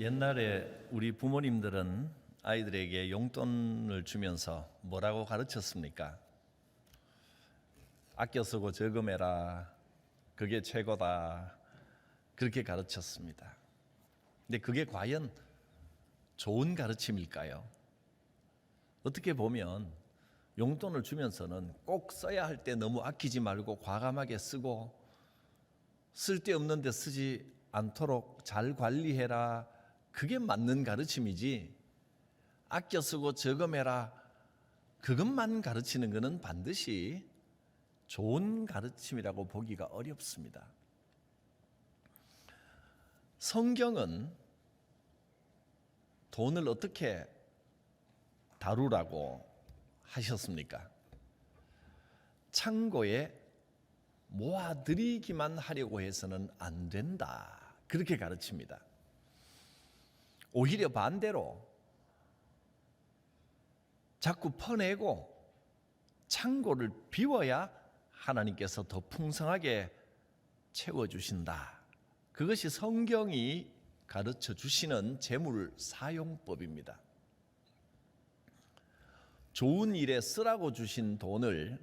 옛날에 우리 부모님들은 아이들에게 용돈을 주면서 뭐라고 가르쳤습니까? 아껴 쓰고 저금해라. 그게 최고다. 그렇게 가르쳤습니다. 근데 그게 과연 좋은 가르침일까요? 어떻게 보면 용돈을 주면서는 꼭 써야 할 때 너무 아끼지 말고 과감하게 쓰고 쓸데없는 데 쓰지 않도록 잘 관리해라. 그게 맞는 가르침이지 아껴 쓰고 저금해라. 그것만 가르치는 것은 반드시 좋은 가르침이라고 보기가 어렵습니다. 성경은 돈을 어떻게 다루라고 하셨습니까? 창고에 모아드리기만 하려고 해서는 안 된다. 그렇게 가르칩니다. 오히려 반대로 자꾸 퍼내고 창고를 비워야 하나님께서 더 풍성하게 채워주신다. 그것이 성경이 가르쳐 주시는 재물 사용법입니다. 좋은 일에 쓰라고 주신 돈을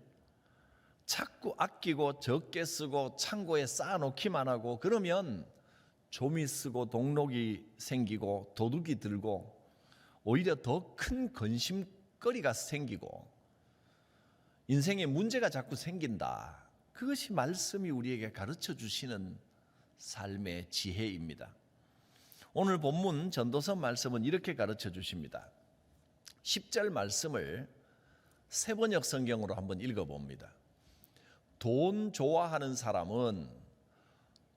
자꾸 아끼고 적게 쓰고 창고에 쌓아놓기만 하고 그러면 좀이 쓰고 동록이 생기고 도둑이 들고 오히려 더 큰 근심거리가 생기고 인생에 문제가 자꾸 생긴다. 그것이 말씀이 우리에게 가르쳐 주시는 삶의 지혜입니다. 오늘 본문 전도서 말씀은 이렇게 가르쳐 주십니다. 10절 말씀을 세번역 성경으로 한번 읽어봅니다. 돈 좋아하는 사람은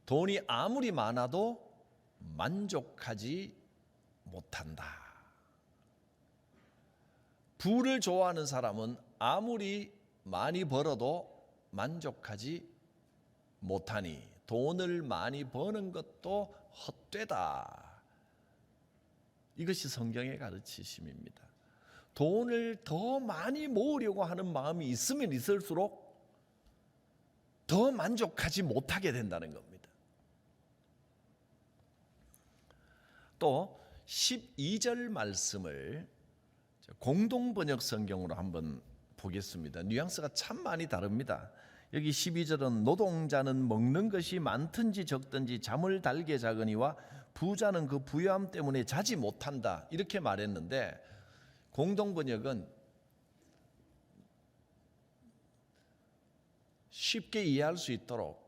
돈이 아무리 많아도 만족하지 못한다. 부를 좋아하는 사람은 아무리 많이 벌어도 만족하지 못하니 돈을 많이 버는 것도 헛되다. 이것이 성경의 가르치심입니다. 돈을 더 많이 모으려고 하는 마음이 있으면 있을수록 더 만족하지 못하게 된다는 겁니다. 또 12절 말씀을 공동번역 성경으로 한번 보겠습니다. 뉘앙스가 참 많이 다릅니다. 여기 12절은 노동자는 먹는 것이 많든지 적든지 잠을 달게 자거니와 부자는 그 부유함 때문에 자지 못한다. 이렇게 말했는데 공동번역은 쉽게 이해할 수 있도록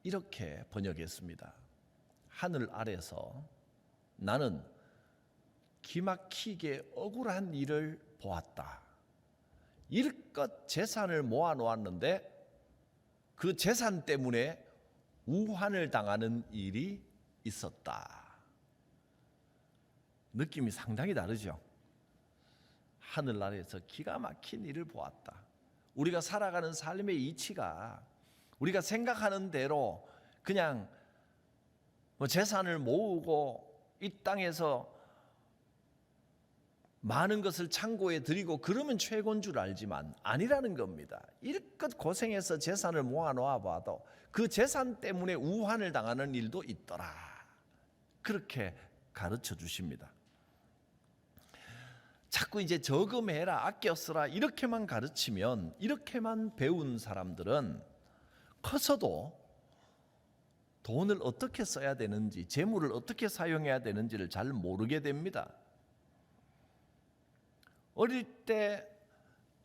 이렇게 번역했습니다. 하늘 아래서 나는 기막히게 억울한 일을 보았다. 일껏 재산을 모아놓았는데 그 재산 때문에 우환을 당하는 일이 있었다. 느낌이 상당히 다르죠. 하늘 아래서 기가 막힌 일을 보았다. 우리가 살아가는 삶의 이치가 우리가 생각하는 대로 그냥 재산을 모으고 이 땅에서 많은 것을 창고에 들이고 그러면 최고인 줄 알지만 아니라는 겁니다. 일껏 고생해서 재산을 모아놓아 봐도 그 재산 때문에 우환을 당하는 일도 있더라. 그렇게 가르쳐 주십니다. 자꾸 이제 저금해라, 아껴 쓰라 이렇게만 가르치면, 이렇게만 배운 사람들은 커서도 돈을 어떻게 써야 되는지, 재물을 어떻게 사용해야 되는지를 잘 모르게 됩니다. 어릴 때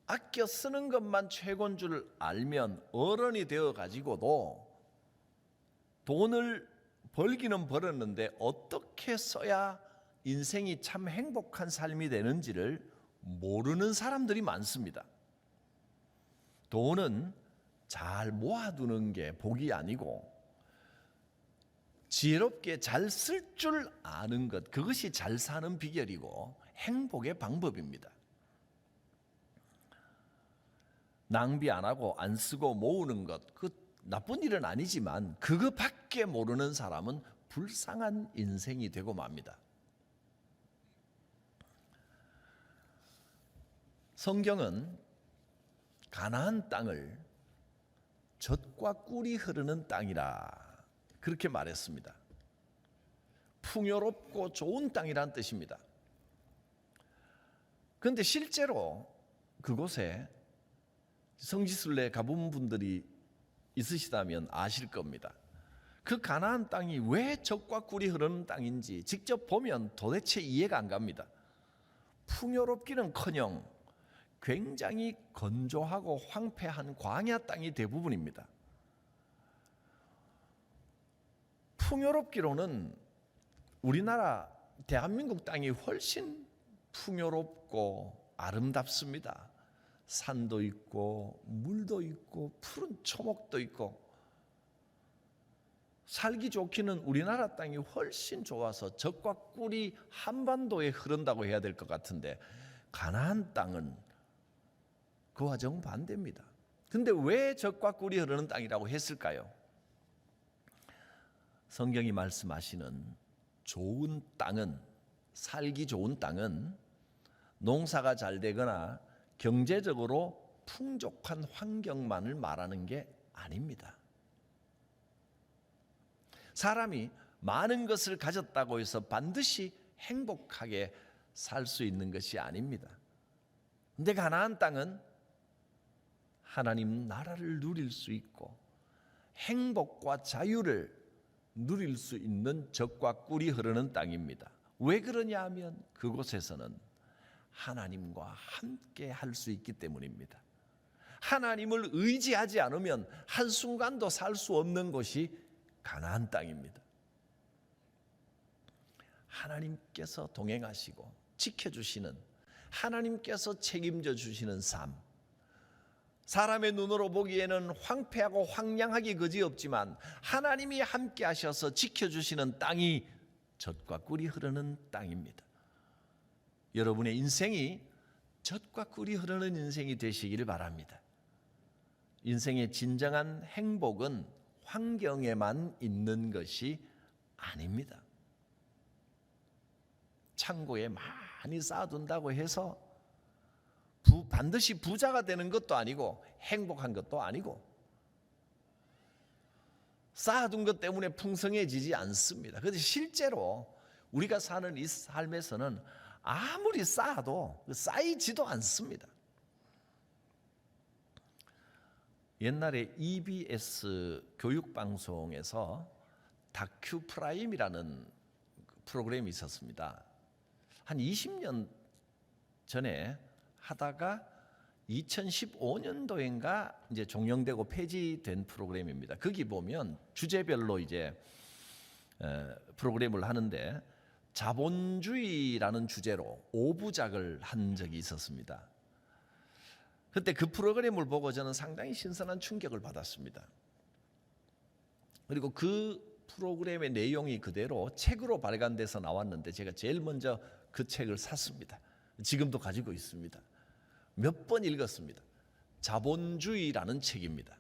아껴 쓰는 것만 최고인 줄 알면 어른이 되어 가지고도 돈을 벌기는 벌었는데 어떻게 써야 인생이 참 행복한 삶이 되는지를 모르는 사람들이 많습니다. 돈은 잘 모아두는 게 복이 아니고 지혜롭게 잘 쓸 줄 아는 것, 그것이 잘 사는 비결이고 행복의 방법입니다. 낭비 안 하고 안 쓰고 모으는 것, 그 나쁜 일은 아니지만 그것밖에 모르는 사람은 불쌍한 인생이 되고 맙니다. 성경은 가나안 땅을 젖과 꿀이 흐르는 땅이라 그렇게 말했습니다. 풍요롭고 좋은 땅이란 뜻입니다. 그런데 실제로 그곳에 성지순례 가본 분들이 있으시다면 아실 겁니다. 그 가나안 땅이 왜 젖과 꿀이 흐르는 땅인지 직접 보면 도대체 이해가 안 갑니다. 풍요롭기는커녕 굉장히 건조하고 황폐한 광야 땅이 대부분입니다. 풍요롭기로는 우리나라 대한민국 땅이 훨씬 풍요롭고 아름답습니다. 산도 있고 물도 있고 푸른 초목도 있고 살기 좋기는 우리나라 땅이 훨씬 좋아서 젖과 꿀이 한반도에 흐른다고 해야 될 것 같은데 가나안 땅은 그와 정반대입니다. 근데 왜 젖과 꿀이 흐르는 땅이라고 했을까요? 성경이 말씀하시는 좋은 땅은, 살기 좋은 땅은 농사가 잘 되거나 경제적으로 풍족한 환경만을 말하는 게 아닙니다. 사람이 많은 것을 가졌다고 해서 반드시 행복하게 살 수 있는 것이 아닙니다. 근데 가나안 땅은 하나님 나라를 누릴 수 있고 행복과 자유를 누릴 수 있는 젖과 꿀이 흐르는 땅입니다. 왜 그러냐 하면 그곳에서는 하나님과 함께 할 수 있기 때문입니다. 하나님을 의지하지 않으면 한순간도 살 수 없는 곳이 가나안 땅입니다. 하나님께서 동행하시고 지켜주시는, 하나님께서 책임져 주시는 삶, 사람의 눈으로 보기에는 황폐하고 황량하기 그지없지만 하나님이 함께 하셔서 지켜주시는 땅이 젖과 꿀이 흐르는 땅입니다. 여러분의 인생이 젖과 꿀이 흐르는 인생이 되시기를 바랍니다. 인생의 진정한 행복은 환경에만 있는 것이 아닙니다. 창고에 많이 쌓아둔다고 해서 반드시 부자가 되는 것도 아니고 행복한 것도 아니고 쌓아둔 것 때문에 풍성해지지 않습니다. 그런데 실제로 우리가 사는 이 삶에서는 아무리 쌓아도 쌓이지도 않습니다. 옛날에 EBS 교육방송에서 다큐 프라임이라는 프로그램이 있었습니다. 한 20년 전에 하다가 2015년도인가 이제 종영되고 폐지된 프로그램입니다. 거기 보면 주제별로 이제 프로그램을 하는데 자본주의라는 주제로 5부작을 한 적이 있었습니다. 그때 그 프로그램을 보고 저는 상당히 신선한 충격을 받았습니다. 그리고 그 프로그램의 내용이 그대로 책으로 발간돼서 나왔는데 제가 제일 먼저 그 책을 샀습니다. 지금도 가지고 있습니다. 몇 번 읽었습니다. 자본주의라는 책입니다.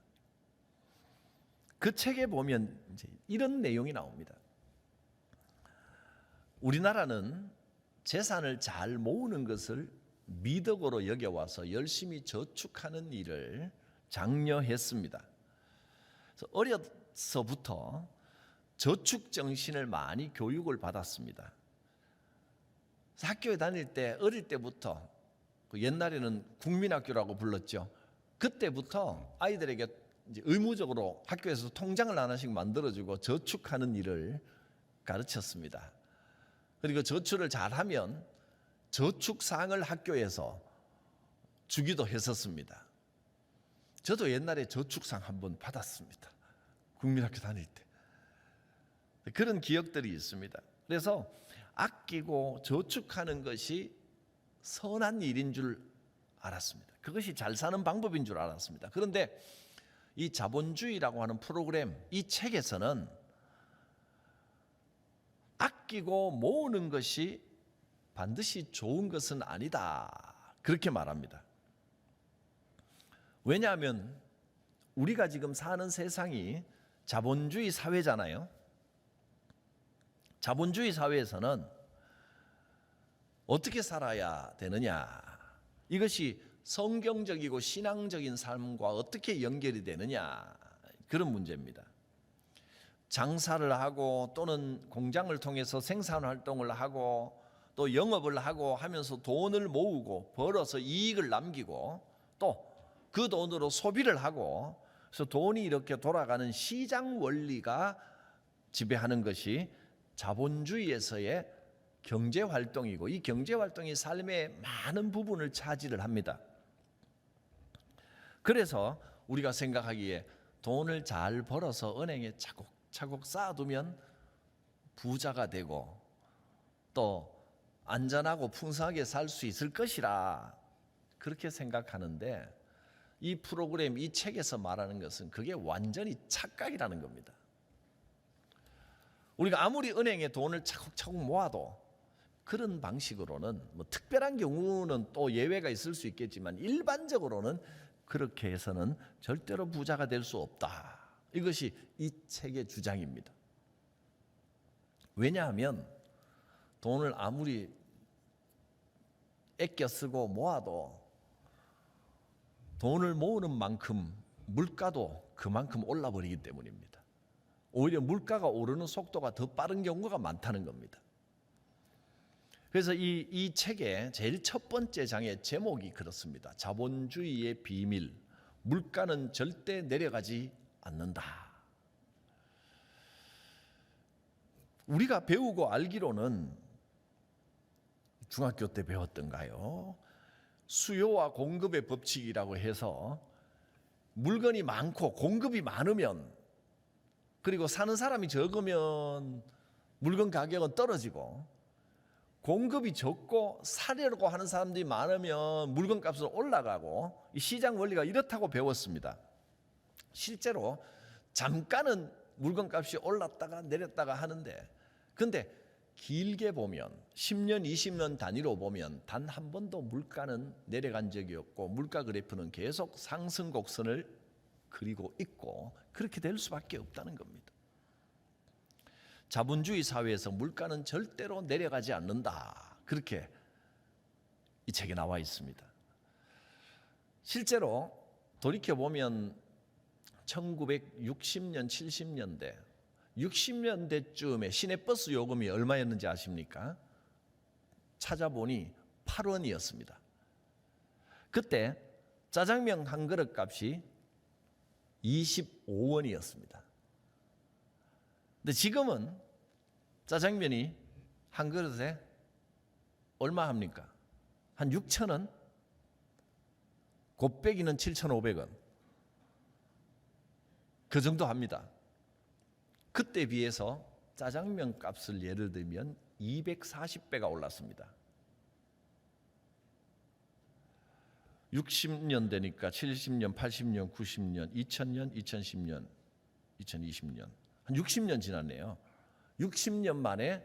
그 책에 보면 이제 이런 내용이 나옵니다. 우리나라는 재산을 잘 모으는 것을 미덕으로 여겨와서 열심히 저축하는 일을 장려했습니다. 그래서 어려서부터 저축 정신을 많이 교육을 받았습니다. 학교에 다닐 때 어릴 때부터 옛날에는 국민학교라고 불렀죠. 그때부터 아이들에게 이제 의무적으로 학교에서 통장을 하나씩 만들어주고 저축하는 일을 가르쳤습니다. 그리고 저축을 잘하면 저축상을 학교에서 주기도 했었습니다. 저도 옛날에 저축상 한번 받았습니다. 국민학교 다닐 때. 그런 기억들이 있습니다. 그래서 아끼고 저축하는 것이 선한 일인 줄 알았습니다. 그것이 잘 사는 방법인 줄 알았습니다. 그런데 이 자본주의라고 하는 프로그램, 이 책에서는 아끼고 모으는 것이 반드시 좋은 것은 아니다. 그렇게 말합니다. 왜냐하면 우리가 지금 사는 세상이 자본주의 사회잖아요. 자본주의 사회에서는 어떻게 살아야 되느냐, 이것이 성경적이고 신앙적인 삶과 어떻게 연결이 되느냐, 그런 문제입니다. 장사를 하고 또는 공장을 통해서 생산 활동을 하고 또 영업을 하고 하면서 돈을 모으고 벌어서 이익을 남기고 또 그 돈으로 소비를 하고, 그래서 돈이 이렇게 돌아가는 시장 원리가 지배하는 것이 자본주의에서의 경제 활동이고, 이 경제 활동이 삶의 많은 부분을 차지를 합니다. 그래서 우리가 생각하기에 돈을 잘 벌어서 은행에 차곡차곡 쌓아두면 부자가 되고 또 안전하고 풍성하게 살 수 있을 것이라 그렇게 생각하는데, 이 프로그램, 이 책에서 말하는 것은 그게 완전히 착각이라는 겁니다. 우리가 아무리 은행에 돈을 차곡차곡 모아도 그런 방식으로는 뭐 특별한 경우는 또 예외가 있을 수 있겠지만 일반적으로는 그렇게 해서는 절대로 부자가 될 수 없다. 이것이 이 책의 주장입니다. 왜냐하면 돈을 아무리 아껴 쓰고 모아도 돈을 모으는 만큼 물가도 그만큼 올라버리기 때문입니다. 오히려 물가가 오르는 속도가 더 빠른 경우가 많다는 겁니다. 그래서 이 책의 제일 첫 번째 장의 제목이 그렇습니다. 자본주의의 비밀, 물가는 절대 내려가지 않는다. 우리가 배우고 알기로는 중학교 때 배웠던가요? 수요와 공급의 법칙이라고 해서 물건이 많고 공급이 많으면, 그리고 사는 사람이 적으면 물건 가격은 떨어지고, 공급이 적고 사려고 하는 사람들이 많으면 물건 값은 올라가고, 이 시장 원리가 이렇다고 배웠습니다. 실제로 잠깐은 물건 값이 올랐다가 내렸다가 하는데, 근데 길게 보면 10년, 20년 단위로 보면 단 한 번도 물가는 내려간 적이 없고 물가 그래프는 계속 상승 곡선을 그리고 있고, 그렇게 될 수밖에 없다는 겁니다. 자본주의 사회에서 물가는 절대로 내려가지 않는다. 그렇게 이 책에 나와 있습니다. 실제로 돌이켜보면 1960년, 70년대 60년대쯤에 시내버스 요금이 얼마였는지 아십니까? 찾아보니 8원이었습니다. 그때 짜장면 한 그릇 값이 25원이었습니다. 근데 지금은 짜장면이 한 그릇에 얼마 합니까? 한 6,000원? 곱빼기는 7,500원. 그 정도 합니다. 그때 비해서 짜장면 값을 예를 들면 240배가 올랐습니다. 60년대니까 70년, 80년, 90년, 2000년, 2010년, 2020년, 한 60년 지났네요. 60년 만에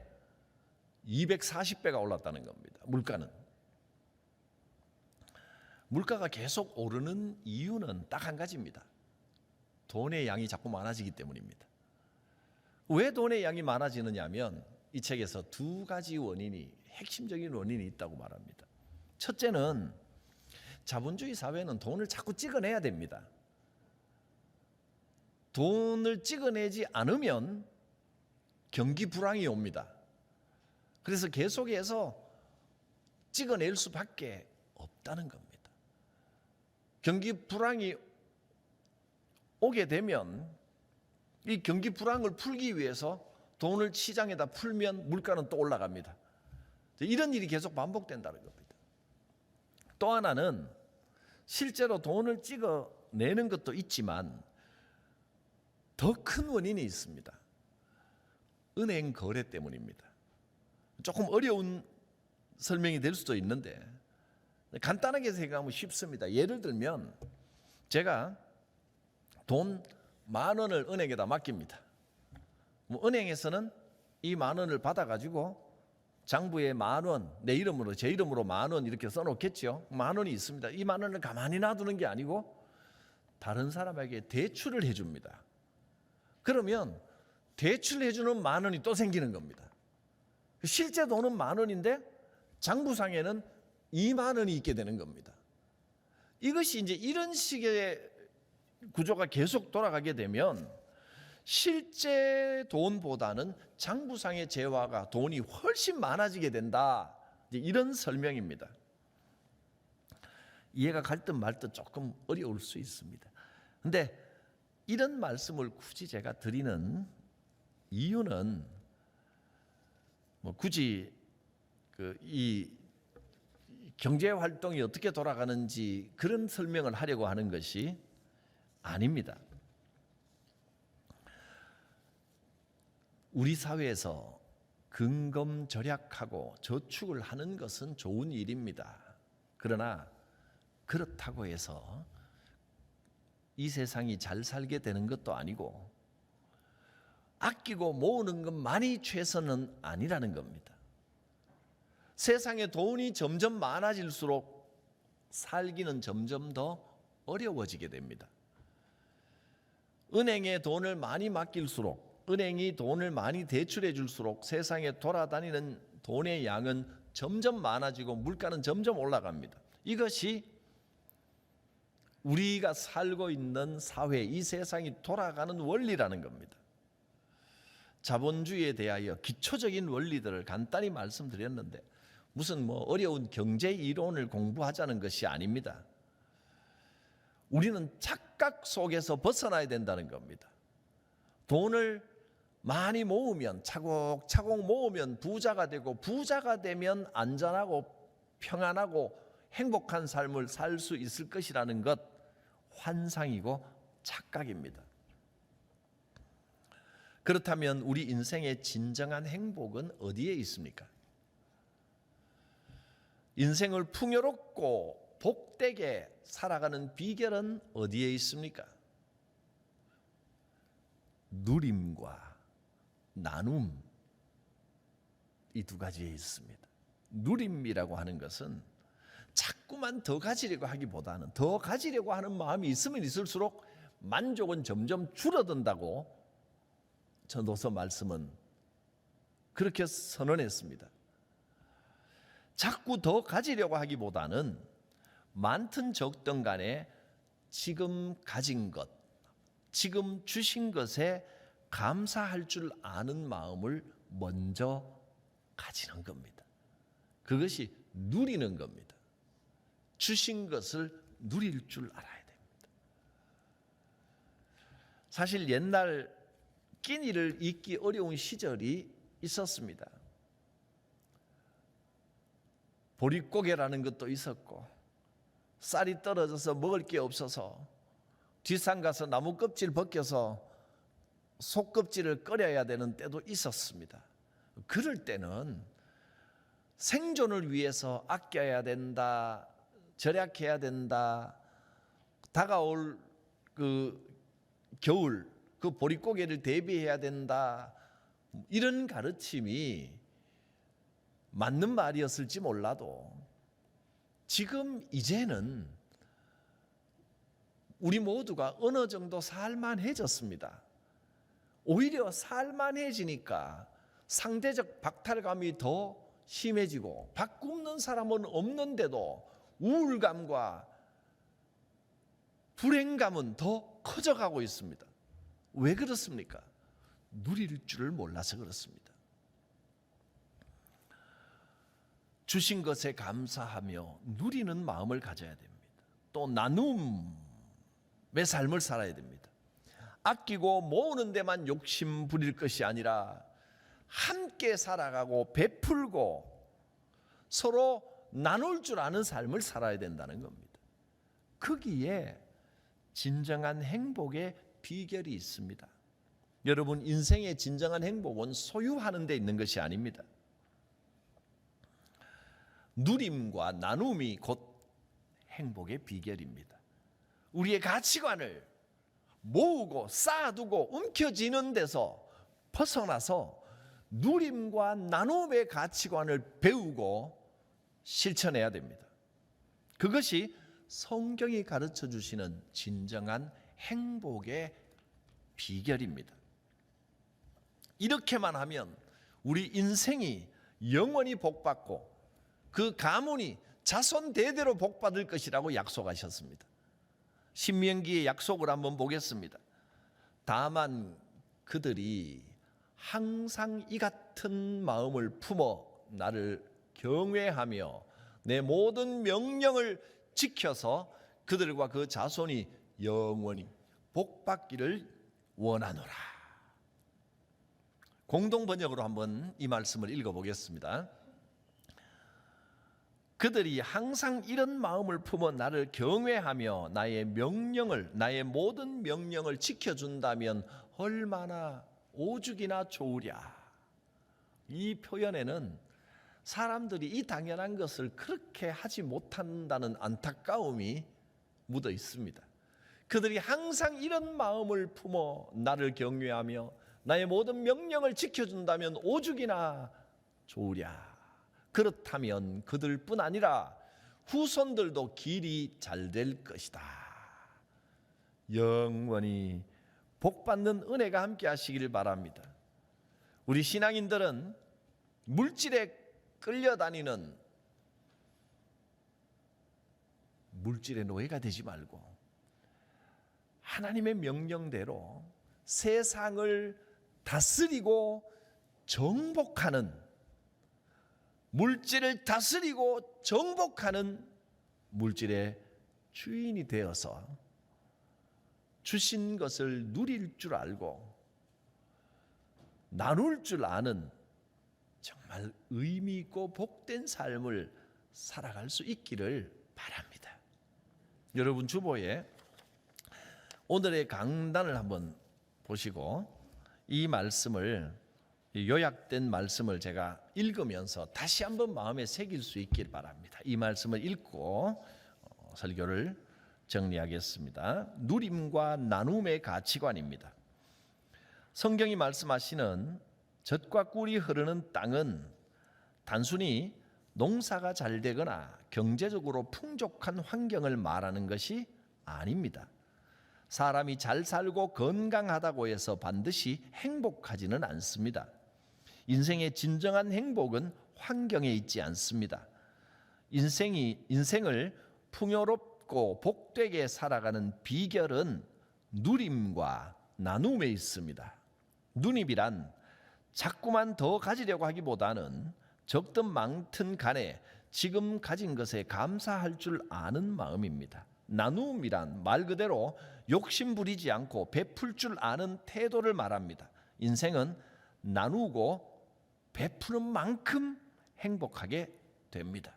240배가 올랐다는 겁니다. 물가는. 물가가 계속 오르는 이유는 딱 한 가지입니다. 돈의 양이 자꾸 많아지기 때문입니다. 왜 돈의 양이 많아지느냐 하면 이 책에서 두 가지 원인이, 핵심적인 원인이 있다고 말합니다. 첫째는 자본주의 사회는 돈을 자꾸 찍어내야 됩니다. 돈을 찍어내지 않으면 경기 불황이 옵니다. 그래서 계속해서 찍어낼 수밖에 없다는 겁니다. 경기 불황이 오게 되면 이 경기 불황을 풀기 위해서 돈을 시장에다 풀면 물가는 또 올라갑니다. 이런 일이 계속 반복된다는 겁니다. 또 하나는 실제로 돈을 찍어내는 것도 있지만 더 큰 원인이 있습니다. 은행 거래 때문입니다. 조금 어려운 설명이 될 수도 있는데 간단하게 생각하면 쉽습니다. 예를 들면 제가 돈 10,000원을 은행에다 맡깁니다. 은행에서는 이 10,000원을 받아가지고 장부에 10,000원, 내 이름으로, 제 이름으로 10,000원 이렇게 써놓겠죠. 10,000원이 있습니다. 이 10,000원을 가만히 놔두는 게 아니고 다른 사람에게 대출을 해줍니다. 그러면 대출해주는 10,000원이 또 생기는 겁니다. 실제 돈은 10,000원인데 장부상에는 20,000원이 있게 되는 겁니다. 이것이 이제 이런 식의 구조가 계속 돌아가게 되면 실제 돈보다는 장부상의 재화가 돈이 훨씬 많아지게 된다. 이런 설명입니다. 이해가 갈 듯 말 듯 조금 어려울 수 있습니다. 그런데 이런 말씀을 굳이 제가 드리는 이유는 굳이 이 경제 활동이 어떻게 돌아가는지 그런 설명을 하려고 하는 것이 아닙니다. 우리 사회에서 근검 절약하고 저축을 하는 것은 좋은 일입니다. 그러나 그렇다고 해서 이 세상이 잘 살게 되는 것도 아니고 아끼고 모으는 것만이 최선은 아니라는 겁니다. 세상에 돈이 점점 많아질수록 살기는 점점 더 어려워지게 됩니다. 은행에 돈을 많이 맡길수록, 은행이 돈을 많이 대출해 줄수록 세상에 돌아다니는 돈의 양은 점점 많아지고 물가는 점점 올라갑니다. 이것이 우리가 살고 있는 사회, 이 세상이 돌아가는 원리라는 겁니다. 자본주의에 대하여 기초적인 원리들을 간단히 말씀드렸는데 무슨 어려운 경제 이론을 공부하자는 것이 아닙니다. 우리는 착각 속에서 벗어나야 된다는 겁니다. 돈을 많이 모으면 차곡차곡 모으면 부자가 되고 부자가 되면 안전하고 평안하고 행복한 삶을 살 수 있을 것이라는 것 환상이고 착각입니다. 그렇다면 우리 인생의 진정한 행복은 어디에 있습니까? 인생을 풍요롭고 복되게 살아가는 비결은 어디에 있습니까? 누림과 나눔, 이 두 가지에 있습니다. 누림이라고 하는 것은 자꾸만 더 가지려고 하기보다는 더 가지려고 하는 마음이 있으면 있을수록 만족은 점점 줄어든다고 전도서 말씀은 그렇게 선언했습니다. 자꾸 더 가지려고 하기보다는 많든 적든 간에 지금 가진 것, 지금 주신 것에 감사할 줄 아는 마음을 먼저 가지는 겁니다. 그것이 누리는 겁니다. 주신 것을 누릴 줄 알아야 됩니다. 사실 옛날 끼니를 잊기 어려운 시절이 있었습니다. 보릿고개라는 것도 있었고 쌀이 떨어져서 먹을 게 없어서 뒷산 가서 나무 껍질 벗겨서 속껍질을 끓여야 되는 때도 있었습니다. 그럴 때는 생존을 위해서 아껴야 된다, 절약해야 된다, 다가올 겨울 그 보릿고개를 대비해야 된다, 이런 가르침이 맞는 말이었을지 몰라도 지금 이제는 우리 모두가 어느 정도 살만해졌습니다. 오히려 살만해지니까 상대적 박탈감이 더 심해지고 밥 굶는 사람은 없는데도 우울감과 불행감은 더 커져가고 있습니다. 왜 그렇습니까? 누릴 줄을 몰라서 그렇습니다. 주신 것에 감사하며 누리는 마음을 가져야 됩니다. 또 나눔의 삶을 살아야 됩니다. 아끼고 모으는 데만 욕심 부릴 것이 아니라 함께 살아가고 베풀고 서로 나눌 줄 아는 삶을 살아야 된다는 겁니다. 거기에 진정한 행복의 비결이 있습니다. 여러분, 인생의 진정한 행복은 소유하는 데 있는 것이 아닙니다. 누림과 나눔이 곧 행복의 비결입니다. 우리의 가치관을 모으고 쌓아두고 움켜쥐는 데서 벗어나서 누림과 나눔의 가치관을 배우고 실천해야 됩니다. 그것이 성경이 가르쳐 주시는 진정한 행복의 비결입니다. 이렇게만 하면 우리 인생이 영원히 복받고 그 가문이 자손 대대로 복받을 것이라고 약속하셨습니다. 신명기의 약속을 한번 보겠습니다. 다만 그들이 항상 이 같은 마음을 품어 나를 경외하며 내 모든 명령을 지켜서 그들과 그 자손이 영원히 복받기를 원하노라. 공동 번역으로 한번 이 말씀을 읽어보겠습니다. 그들이 항상 이런 마음을 품어 나를 경외하며 나의 모든 명령을 지켜준다면 얼마나 오죽이나 좋으랴. 이 표현에는 사람들이 이 당연한 것을 그렇게 하지 못한다는 안타까움이 묻어 있습니다. 그들이 항상 이런 마음을 품어 나를 경외하며 나의 모든 명령을 지켜준다면 오죽이나 좋으랴. 그렇다면 그들뿐 아니라 후손들도 길이 잘 될 것이다. 영원히 복받는 은혜가 함께 하시길 바랍니다. 우리 신앙인들은 물질에 끌려다니는 물질의 노예가 되지 말고 하나님의 명령대로 세상을 다스리고 정복하는, 물질을 다스리고 정복하는 물질의 주인이 되어서 주신 것을 누릴 줄 알고 나눌 줄 아는 정말 의미 있고 복된 삶을 살아갈 수 있기를 바랍니다. 여러분 주보에 오늘의 강단을 한번 보시고 이 말씀을, 요약된 말씀을 제가 읽으면서 다시 한번 마음에 새길 수 있길 바랍니다. 이 말씀을 읽고 설교를 정리하겠습니다. 누림과 나눔의 가치관입니다. 성경이 말씀하시는 젖과 꿀이 흐르는 땅은 단순히 농사가 잘 되거나 경제적으로 풍족한 환경을 말하는 것이 아닙니다. 사람이 잘 살고 건강하다고 해서 반드시 행복하지는 않습니다. 인생의 진정한 행복은 환경에 있지 않습니다. 인생을 풍요롭고 복되게 살아가는 비결은 누림과 나눔에 있습니다. 누림이란 자꾸만 더 가지려고 하기보다는 적든 많든 간에 지금 가진 것에 감사할 줄 아는 마음입니다. 나눔이란 말 그대로 욕심 부리지 않고 베풀 줄 아는 태도를 말합니다. 인생은 나누고 베푸는 만큼 행복하게 됩니다.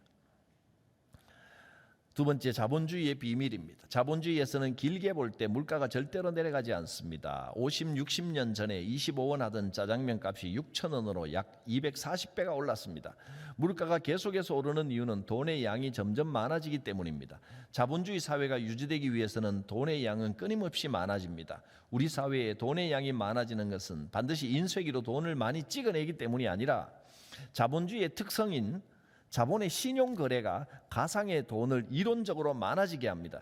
두 번째, 자본주의의 비밀입니다. 자본주의에서는 길게 볼 때 물가가 절대로 내려가지 않습니다. 50, 60년 전에 25원 하던 짜장면 값이 6,000원으로 약 240배가 올랐습니다. 물가가 계속해서 오르는 이유는 돈의 양이 점점 많아지기 때문입니다. 자본주의 사회가 유지되기 위해서는 돈의 양은 끊임없이 많아집니다. 우리 사회에 돈의 양이 많아지는 것은 반드시 인쇄기로 돈을 많이 찍어내기 때문이 아니라 자본주의의 특성인 자본의 신용거래가 가상의 돈을 이론적으로 많아지게 합니다.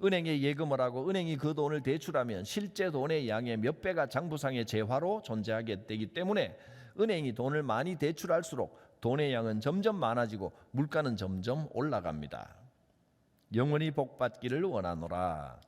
은행에 예금을 하고 은행이 그 돈을 대출하면 실제 돈의 양의 몇 배가 장부상의 재화로 존재하게 되기 때문에 은행이 돈을 많이 대출할수록 돈의 양은 점점 많아지고 물가는 점점 올라갑니다. 영원히 복받기를 원하노라.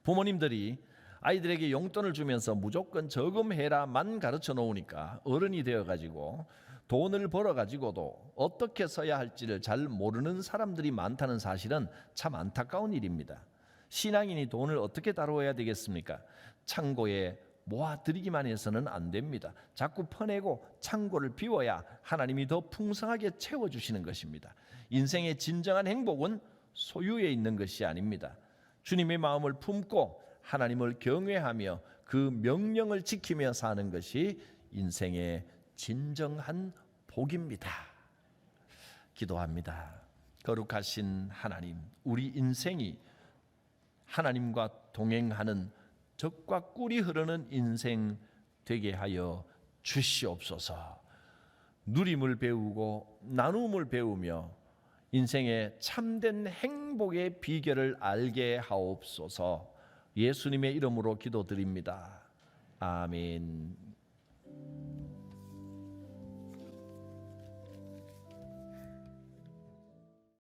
부모님들이 아이들에게 용돈을 주면서 무조건 저금해라만 가르쳐 놓으니까 어른이 되어가지고 돈을 벌어가지고도 어떻게 써야 할지를 잘 모르는 사람들이 많다는 사실은 참 안타까운 일입니다. 신앙인이 돈을 어떻게 다루어야 되겠습니까? 창고에 모아드리기만 해서는 안 됩니다. 자꾸 퍼내고 창고를 비워야 하나님이 더 풍성하게 채워주시는 것입니다. 인생의 진정한 행복은 소유에 있는 것이 아닙니다. 주님의 마음을 품고 하나님을 경외하며 그 명령을 지키며 사는 것이 인생의 진정한 복입니다. 기도합니다. 거룩하신 하나님, 우리 인생이 하나님과 동행하는 젖과 꿀이 흐르는 인생 되게 하여 주시옵소서. 누림을 배우고 나눔을 배우며 인생의 참된 행복의 비결을 알게 하옵소서. 예수님의 이름으로 기도드립니다. 아멘.